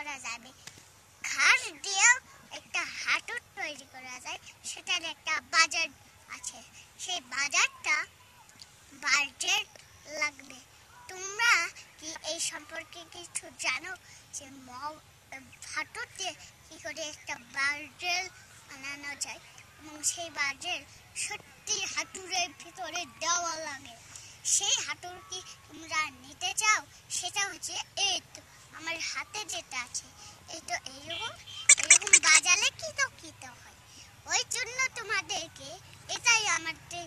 করা যাবে। ঘাস দিয়েও একটা হাঁটুর তৈরি করা যায়, সেটার একটা বাজার আছে। সেই বাজারটা বাজেট লাগবে। তোমরা কি এই সম্পর্কে কিছু জানো যে হাঁটুর দিয়ে কি করে একটা বাজেট বানানো যায় এবং সেই বাজেট সত্যি হাঁটুরের ভিতরে দেওয়া লাগে? সেই হাঁটুর কি তোমরা নিতে চাও? সেটা হচ্ছে এই তো আমার হাতে যেটা আছে, এই তো এইরকম বাজালে কি তো হয়। ওই জন্য তোমাদেরকে এটাই আমাদের